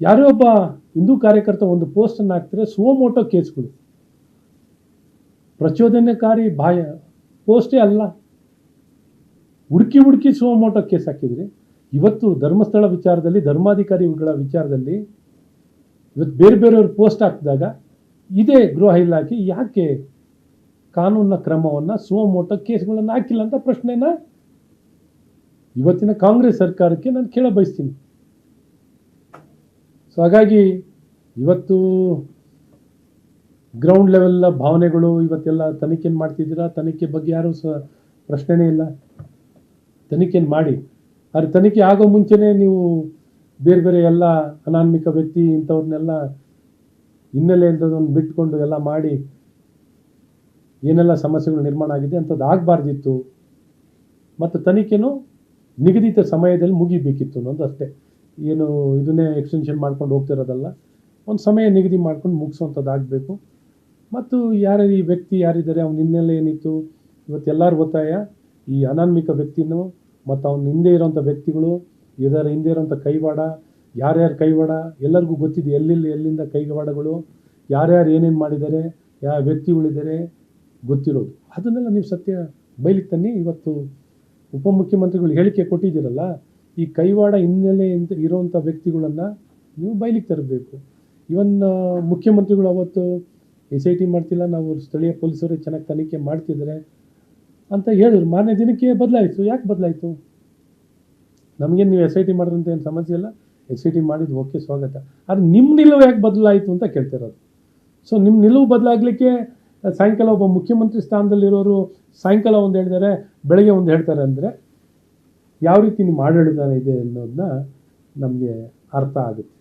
ಯಾರೋ ಒಬ್ಬ ಹಿಂದೂ ಕಾರ್ಯಕರ್ತ ಒಂದು ಪೋಸ್ಟನ್ನು ಹಾಕ್ತಾರೆ, ಸುವಮೋಟೋ ಕೇಸ್ಗಳು, ಪ್ರಚೋದನಕಾರಿ ಪೋಸ್ಟೇ ಅಲ್ಲ, ಹುಡುಕಿ ಸುವಮೋಟೋ ಕೇಸ್ ಹಾಕಿದ್ರಿ. ಇವತ್ತು ಧರ್ಮಸ್ಥಳ ವಿಚಾರದಲ್ಲಿ, ಧರ್ಮಾಧಿಕಾರಿಗಳ ವಿಚಾರದಲ್ಲಿ ಇವತ್ತು ಬೇರೆಯವ್ರ ಪೋಸ್ಟ್ ಹಾಕಿದಾಗ ಇದೇ ಗೃಹ ಇಲಾಖೆ ಯಾಕೆ ಕಾನೂನಿನ ಕ್ರಮವನ್ನು ಸುವಮೋಟೋ ಕೇಸ್ಗಳನ್ನು ಹಾಕಿಲ್ಲ ಅಂತ ಪ್ರಶ್ನೆನ ಇವತ್ತಿನ ಕಾಂಗ್ರೆಸ್ ಸರ್ಕಾರಕ್ಕೆ ನಾನು ಕೇಳ ಬಯಸ್ತೀನಿ. ಸೊ ಹಾಗಾಗಿ ಇವತ್ತು ಗ್ರೌಂಡ್ ಲೆವೆಲ್ ಭಾವನೆಗಳು ಇವತ್ತೆಲ್ಲ ತನಿಖೆಯನ್ನು ಮಾಡ್ತಿದ್ದೀರಾ. ತನಿಖೆ ಬಗ್ಗೆ ಯಾರೂ ಪ್ರಶ್ನೆನೇ ಇಲ್ಲ. ತನಿಖೆಯನ್ನು ಮಾಡಿ, ಆದರೆ ತನಿಖೆ ಆಗೋ ಮುಂಚೆನೇ ನೀವು ಬೇರೆ ಎಲ್ಲ ಅನಾಮಿಕ ವ್ಯಕ್ತಿ ಇಂಥವ್ರನ್ನೆಲ್ಲ ಹಿನ್ನೆಲೆ ಇಲ್ಲದೊಂದು ಬಿಟ್ಕೊಂಡು ಎಲ್ಲ ಮಾಡಿ ಏನೆಲ್ಲ ಸಮಸ್ಯೆಗಳು ನಿರ್ಮಾಣ ಆಗಿದೆ ಅಂಥದ್ದು ಆಗಬಾರ್ದಿತ್ತು. ಮತ್ತು ತನಿಖೆನೂ ನಿಗದಿತ ಸಮಯದಲ್ಲಿ ಮುಗಿಬೇಕಿತ್ತು ಅನ್ನೋದು ಅಷ್ಟೇ. ಏನು ಇದನ್ನೇ ಎಕ್ಸ್ಟೆನ್ಷನ್ ಮಾಡ್ಕೊಂಡು ಹೋಗ್ತಿರೋದಲ್ಲ, ಒಂದು ಸಮಯ ನಿಗದಿ ಮಾಡ್ಕೊಂಡು ಮುಗಿಸೋವಂಥದ್ದು ಆಗಬೇಕು. ಮತ್ತು ಈ ವ್ಯಕ್ತಿ ಯಾರಿದ್ದಾರೆ, ಅವನ ಹಿನ್ನೆಲೆ ಏನಿತ್ತು, ಇವತ್ತೆಲ್ಲರ ಒತ್ತಾಯ ಈ ಅನಾನ್ಮಿಕ ವ್ಯಕ್ತಿನೂ ಮತ್ತು ಅವನ ಹಿಂದೆ ಇರೋಂಥ ವ್ಯಕ್ತಿಗಳು, ಇದರ ಹಿಂದೆ ಇರೋಂಥ ಕೈವಾಡ, ಯಾರ್ಯಾರು ಕೈವಾಡ ಎಲ್ಲರಿಗೂ ಗೊತ್ತಿದೆ. ಎಲ್ಲಿಂದ ಕೈವಾಡಗಳು, ಯಾರ್ಯಾರು ಏನೇನು ಮಾಡಿದ್ದಾರೆ, ಯಾವ ವ್ಯಕ್ತಿಗಳಿದ್ದಾರೆ ಗೊತ್ತಿರೋದು. ಅದನ್ನೆಲ್ಲ ನೀವು ಸತ್ಯ ಬಯಲಿಗೆ ತನ್ನಿ. ಇವತ್ತು ಉಪಮುಖ್ಯಮಂತ್ರಿಗಳು ಹೇಳಿಕೆ ಕೊಟ್ಟಿದ್ದೀರಲ್ಲ, ಈ ಕೈವಾಡ ಹಿನ್ನೆಲೆಯಿಂದ ಇರೋವಂಥ ವ್ಯಕ್ತಿಗಳನ್ನು ನೀವು ಬಯಲಿಗೆ ತರಬೇಕು. ಇವನ್ ಮುಖ್ಯಮಂತ್ರಿಗಳು ಅವತ್ತು SIT ಮಾಡ್ತಿಲ್ಲ, ನಾವು ಸ್ಥಳೀಯ ಪೊಲೀಸರು ಚೆನ್ನಾಗಿ ತನಿಖೆ ಮಾಡ್ತಿದ್ದಾರೆ ಅಂತ ಹೇಳಿದ್ರು. ಮಾರನೇ ದಿನಕ್ಕೆ ಬದಲಾಯಿತು. ಯಾಕೆ ಬದಲಾಯಿತು? ನಮಗೇನು ನೀವು SIT ಮಾಡಿದಂಥ ಏನು ಸಮಸ್ಯೆ ಇಲ್ಲ, SIT ಮಾಡಿದ್ದು ಓಕೆ, ಸ್ವಾಗತ. ಆದರೆ ನಿಮ್ಮ ನಿಲುವು ಯಾಕೆ ಬದಲಾಯಿತು ಅಂತ ಕೇಳ್ತಿರೋದು. ಸೊ ನಿಮ್ಮ ನಿಲುವು ಬದಲಾಗಲಿಕ್ಕೆ ಸಾಯಂಕಾಲ ಒಬ್ಬ ಮುಖ್ಯಮಂತ್ರಿ ಸ್ಥಾನದಲ್ಲಿರೋರು ಸಾಯಂಕಾಲ ಒಂದು ಹೇಳ್ತಾರೆ, ಬೆಳಗ್ಗೆ ಒಂದು ಹೇಳ್ತಾರೆ ಅಂದರೆ ಯಾವ ರೀತಿ ನಿಮ್ಮ ಆಡಳಿತ ಇದೆ ಅನ್ನೋದನ್ನ ನಮಗೆ ಅರ್ಥ ಆಗುತ್ತೆ.